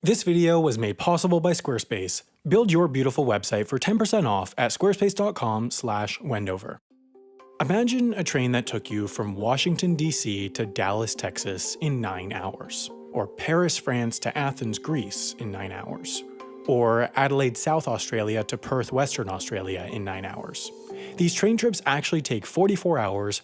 This video was made possible by Squarespace. Build your beautiful website for 10% off at squarespace.com/Wendover. Imagine a train that took you from Washington, D.C. to Dallas, Texas in 9 hours, or Paris, France to Athens, Greece in 9 hours, or Adelaide, South Australia to Perth, Western Australia in 9 hours. These train trips actually take 44 hours,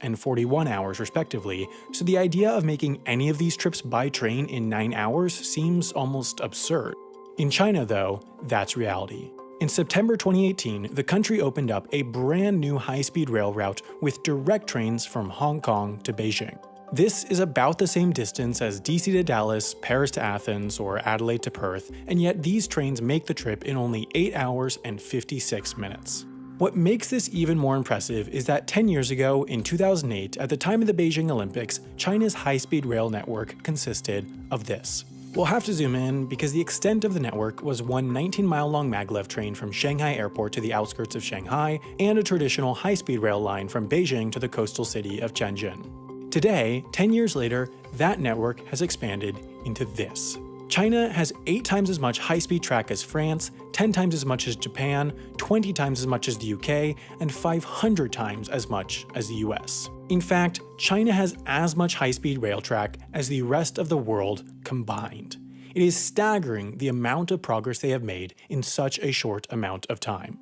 and 41 hours respectively, so the idea of making any of these trips by train in 9 hours seems almost absurd. In China, though, that's reality. In September 2018, the country opened up a brand new high-speed rail route with direct trains from Hong Kong to Beijing. This is about the same distance as DC to Dallas, Paris to Athens, or Adelaide to Perth, and yet these trains make the trip in only 8 hours and 56 minutes. What makes this even more impressive is that 10 years ago, in 2008, at the time of the Beijing Olympics, China's high-speed rail network consisted of this. We'll have to zoom in because the extent of the network was one 19-mile-long maglev train from Shanghai Airport to the outskirts of Shanghai, and a traditional high-speed rail line from Beijing to the coastal city of Tianjin. Today, 10 years later, that network has expanded into this. China has 8 times as much high-speed track as France, 10 times as much as Japan, 20 times as much as the UK, and 500 times as much as the US. In fact, China has as much high-speed rail track as the rest of the world combined. It is staggering the amount of progress they have made in such a short amount of time.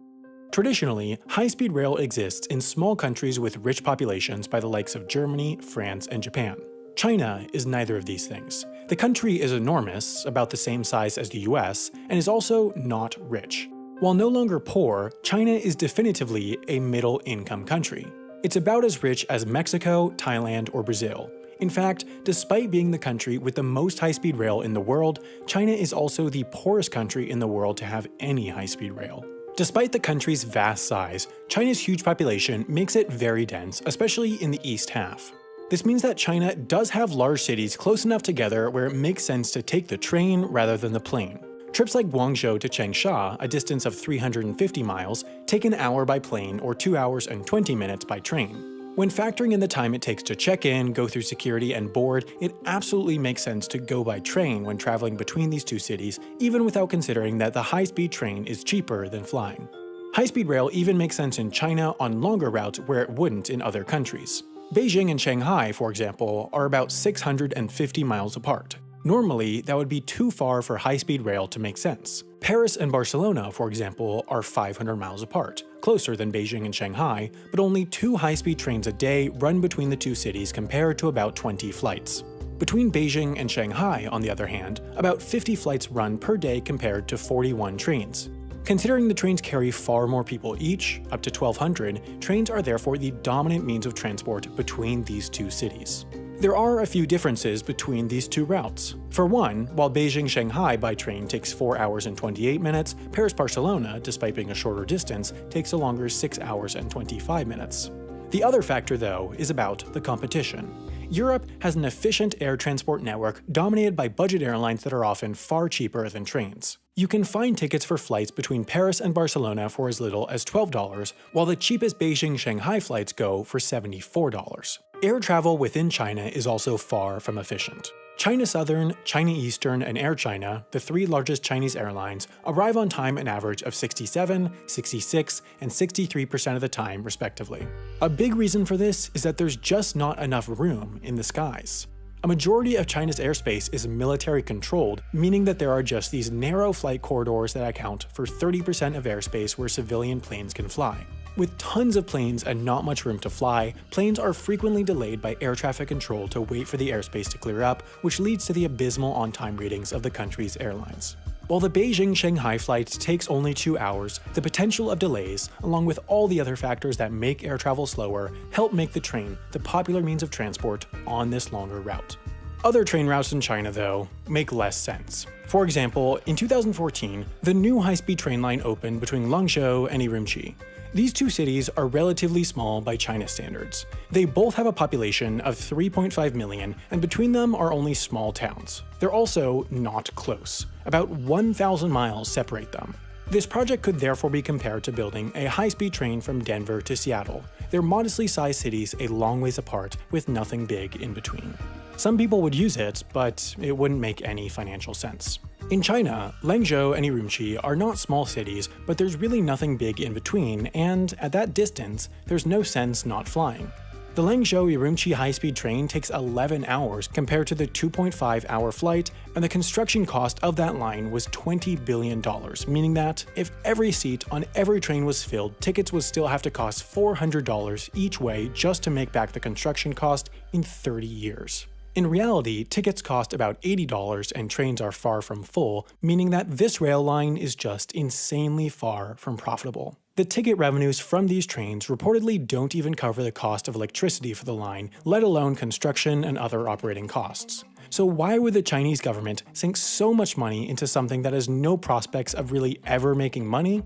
Traditionally, high-speed rail exists in small countries with rich populations by the likes of Germany, France, and Japan. China is neither of these things. The country is enormous, about the same size as the US, and is also not rich. While no longer poor, China is definitively a middle-income country. It's about as rich as Mexico, Thailand, or Brazil. In fact, despite being the country with the most high-speed rail in the world, China is also the poorest country in the world to have any high-speed rail. Despite the country's vast size, China's huge population makes it very dense, especially in the east half. This means that China does have large cities close enough together where it makes sense to take the train rather than the plane. Trips like Guangzhou to Changsha, a distance of 350 miles, take an hour by plane or 2 hours and 20 minutes by train. When factoring in the time it takes to check in, go through security, and board, it absolutely makes sense to go by train when traveling between these two cities, even without considering that the high-speed train is cheaper than flying. High-speed rail even makes sense in China on longer routes where it wouldn't in other countries. Beijing and Shanghai, for example, are about 650 miles apart. Normally, that would be too far for high-speed rail to make sense. Paris and Barcelona, for example, are 500 miles apart, closer than Beijing and Shanghai, but only 2 high-speed trains a day run between the two cities compared to about 20 flights. Between Beijing and Shanghai, on the other hand, about 50 flights run per day compared to 41 trains. Considering the trains carry far more people each, up to 1,200, trains are therefore the dominant means of transport between these two cities. There are a few differences between these two routes. For one, while Beijing-Shanghai by train takes 4 hours and 28 minutes, Paris-Barcelona, despite being a shorter distance, takes a longer 6 hours and 25 minutes. The other factor, though, is about the competition. Europe has an efficient air transport network dominated by budget airlines that are often far cheaper than trains. You can find tickets for flights between Paris and Barcelona for as little as $12, while the cheapest Beijing-Shanghai flights go for $74. Air travel within China is also far from efficient. China Southern, China Eastern, and Air China, the 3 largest Chinese airlines, arrive on time an average of 67, 66, and 63% of the time, respectively. A big reason for this is that there's just not enough room in the skies. A majority of China's airspace is military-controlled, meaning that there are just these narrow flight corridors that account for 30% of airspace where civilian planes can fly. With tons of planes and not much room to fly, planes are frequently delayed by air traffic control to wait for the airspace to clear up, which leads to the abysmal on-time ratings of the country's airlines. While the Beijing-Shanghai flight takes only 2 hours, the potential of delays, along with all the other factors that make air travel slower, help make the train the popular means of transport on this longer route. Other train routes in China, though, make less sense. For example, in 2014, the new high-speed train line opened between Langzhou and Urumqi. These two cities are relatively small by China standards. They both have a population of 3.5 million, and between them are only small towns. They're also not close. About 1,000 miles separate them. This project could therefore be compared to building a high-speed train from Denver to Seattle. They're modestly sized cities a long ways apart with nothing big in between. Some people would use it, but it wouldn't make any financial sense. In China, Langzhou and Urumqi are not small cities, but there's really nothing big in between, and at that distance, there's no sense not flying. The Langzhou-Urumqi high-speed train takes 11 hours compared to the 2.5-hour flight, and the construction cost of that line was $20 billion, meaning that if every seat on every train was filled, tickets would still have to cost $400 each way just to make back the construction cost in 30 years. In reality, tickets cost about $80 and trains are far from full, meaning that this rail line is just insanely far from profitable. The ticket revenues from these trains reportedly don't even cover the cost of electricity for the line, let alone construction and other operating costs. So why would the Chinese government sink so much money into something that has no prospects of really ever making money?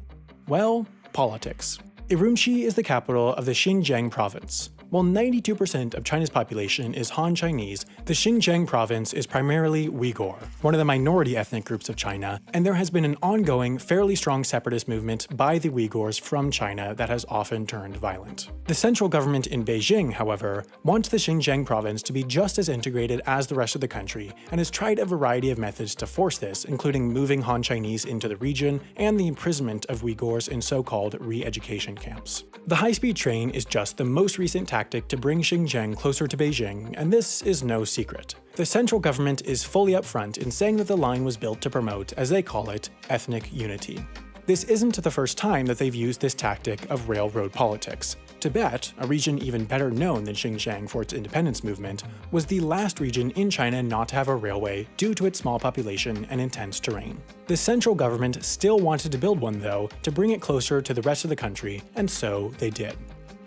Well, politics. Urumqi is the capital of the Xinjiang province. While 92% of China's population is Han Chinese, the Xinjiang province is primarily Uyghur, one of the minority ethnic groups of China, and there has been an ongoing, fairly strong separatist movement by the Uyghurs from China that has often turned violent. The central government in Beijing, however, wants the Xinjiang province to be just as integrated as the rest of the country, and has tried a variety of methods to force this, including moving Han Chinese into the region and the imprisonment of Uyghurs in so-called re-education camps. The high-speed train is just the most recent tactic to bring Xinjiang closer to Beijing, and this is no secret. The central government is fully upfront in saying that the line was built to promote, as they call it, ethnic unity. This isn't the first time that they've used this tactic of railroad politics. Tibet, a region even better known than Xinjiang for its independence movement, was the last region in China not to have a railway due to its small population and intense terrain. The central government still wanted to build one, though, to bring it closer to the rest of the country, and so they did.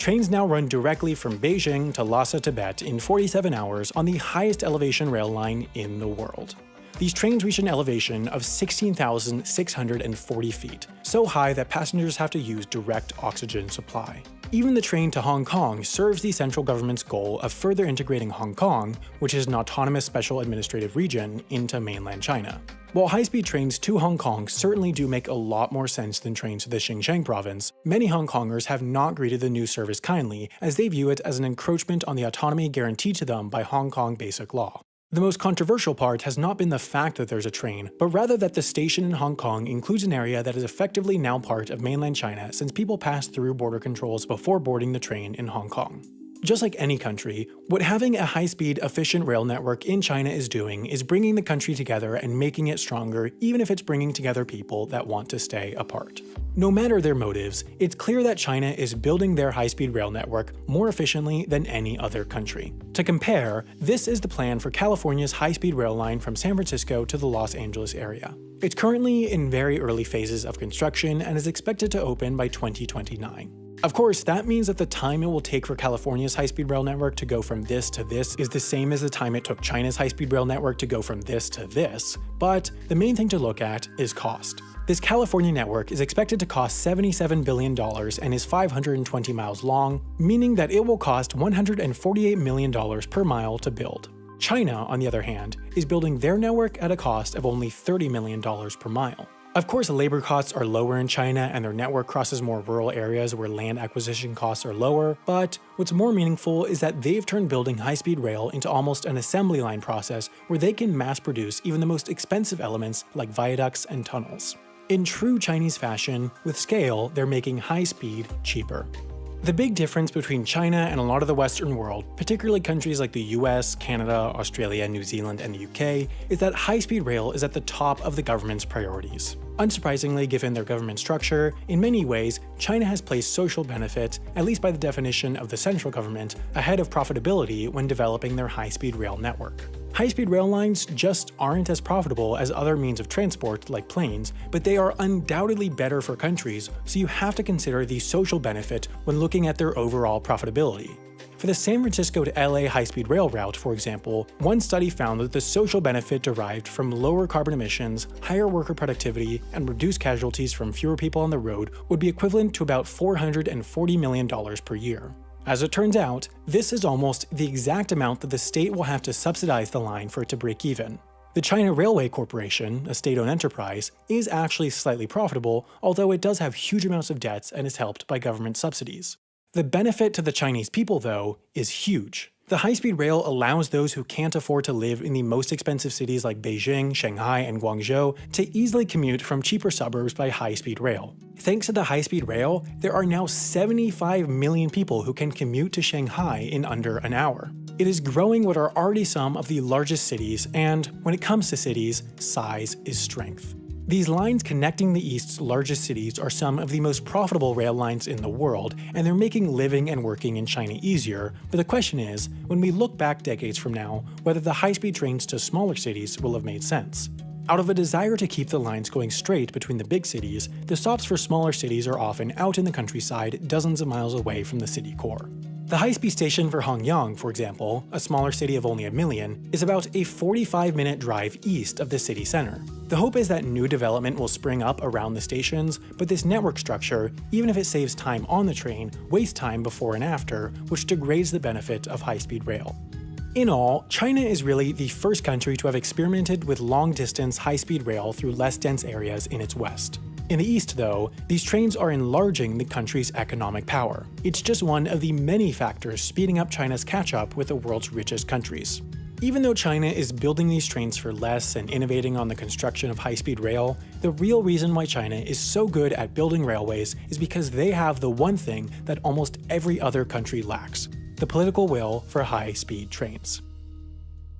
Trains now run directly from Beijing to Lhasa, Tibet in 47 hours on the highest elevation rail line in the world. These trains reach an elevation of 16,640 feet, so high that passengers have to use direct oxygen supply. Even the train to Hong Kong serves the central government's goal of further integrating Hong Kong, which is an autonomous special administrative region, into mainland China. While high-speed trains to Hong Kong certainly do make a lot more sense than trains to the Xinjiang province, many Hong Kongers have not greeted the new service kindly, as they view it as an encroachment on the autonomy guaranteed to them by Hong Kong basic law. The most controversial part has not been the fact that there's a train, but rather that the station in Hong Kong includes an area that is effectively now part of mainland China since people pass through border controls before boarding the train in Hong Kong. Just like any country, what having a high-speed, efficient rail network in China is doing is bringing the country together and making it stronger, even if it's bringing together people that want to stay apart. No matter their motives, it's clear that China is building their high-speed rail network more efficiently than any other country. To compare, this is the plan for California's high-speed rail line from San Francisco to the Los Angeles area. It's currently in very early phases of construction and is expected to open by 2029. Of course, that means that the time it will take for California's high-speed rail network to go from this to this is the same as the time it took China's high-speed rail network to go from this to this, but the main thing to look at is cost. This California network is expected to cost $77 billion and is 520 miles long, meaning that it will cost $148 million per mile to build. China, on the other hand, is building their network at a cost of only $30 million per mile. Of course, labor costs are lower in China and their network crosses more rural areas where land acquisition costs are lower, but what's more meaningful is that they've turned building high-speed rail into almost an assembly line process where they can mass produce even the most expensive elements like viaducts and tunnels. In true Chinese fashion, with scale, they're making high speed cheaper. The big difference between China and a lot of the Western world, particularly countries like the US, Canada, Australia, New Zealand, and the UK, is that high-speed rail is at the top of the government's priorities. Unsurprisingly, given their government structure, in many ways, China has placed social benefit, at least by the definition of the central government, ahead of profitability when developing their high-speed rail network. High-speed rail lines just aren't as profitable as other means of transport, like planes, but they are undoubtedly better for countries, so you have to consider the social benefit when looking at their overall profitability. For the San Francisco to LA high-speed rail route, for example, one study found that the social benefit derived from lower carbon emissions, higher worker productivity, and reduced casualties from fewer people on the road would be equivalent to about $440 million per year. As it turns out, this is almost the exact amount that the state will have to subsidize the line for it to break even. The China Railway Corporation, a state-owned enterprise, is actually slightly profitable, although it does have huge amounts of debts and is helped by government subsidies. The benefit to the Chinese people, though, is huge. The high-speed rail allows those who can't afford to live in the most expensive cities like Beijing, Shanghai, and Guangzhou to easily commute from cheaper suburbs by high-speed rail. Thanks to the high-speed rail, there are now 75 million people who can commute to Shanghai in under an hour. It is growing what are already some of the largest cities, and when it comes to cities, size is strength. These lines connecting the East's largest cities are some of the most profitable rail lines in the world, and they're making living and working in China easier, but the question is, when we look back decades from now, whether the high-speed trains to smaller cities will have made sense. Out of a desire to keep the lines going straight between the big cities, the stops for smaller cities are often out in the countryside dozens of miles away from the city core. The high-speed station for Hongyang, for example, a smaller city of only 1 million, is about a 45-minute drive east of the city center. The hope is that new development will spring up around the stations, but this network structure, even if it saves time on the train, wastes time before and after, which degrades the benefit of high-speed rail. In all, China is really the first country to have experimented with long-distance high-speed rail through less dense areas in its west. In the east, though, these trains are enlarging the country's economic power. It's just one of the many factors speeding up China's catch-up with the world's richest countries. Even though China is building these trains for less and innovating on the construction of high-speed rail, the real reason why China is so good at building railways is because they have the one thing that almost every other country lacks: the political will for high-speed trains.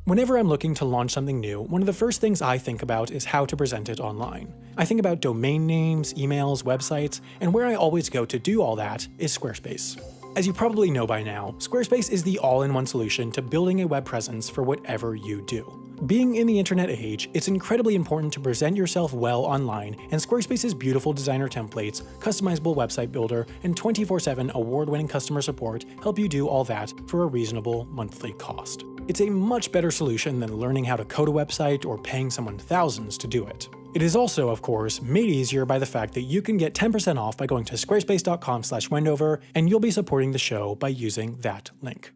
Whenever I'm looking to launch something new, one of the first things I think about is how to present it online. I think about domain names, emails, websites, and where I always go to do all that is Squarespace. As you probably know by now, Squarespace is the all-in-one solution to building a web presence for whatever you do. Being in the internet age, it's incredibly important to present yourself well online, and Squarespace's beautiful designer templates, customizable website builder, and 24/7 award-winning customer support help you do all that for a reasonable monthly cost. It's a much better solution than learning how to code a website or paying someone thousands to do it. It is also, of course, made easier by the fact that you can get 10% off by going to squarespace.com/Wendover, and you'll be supporting the show by using that link.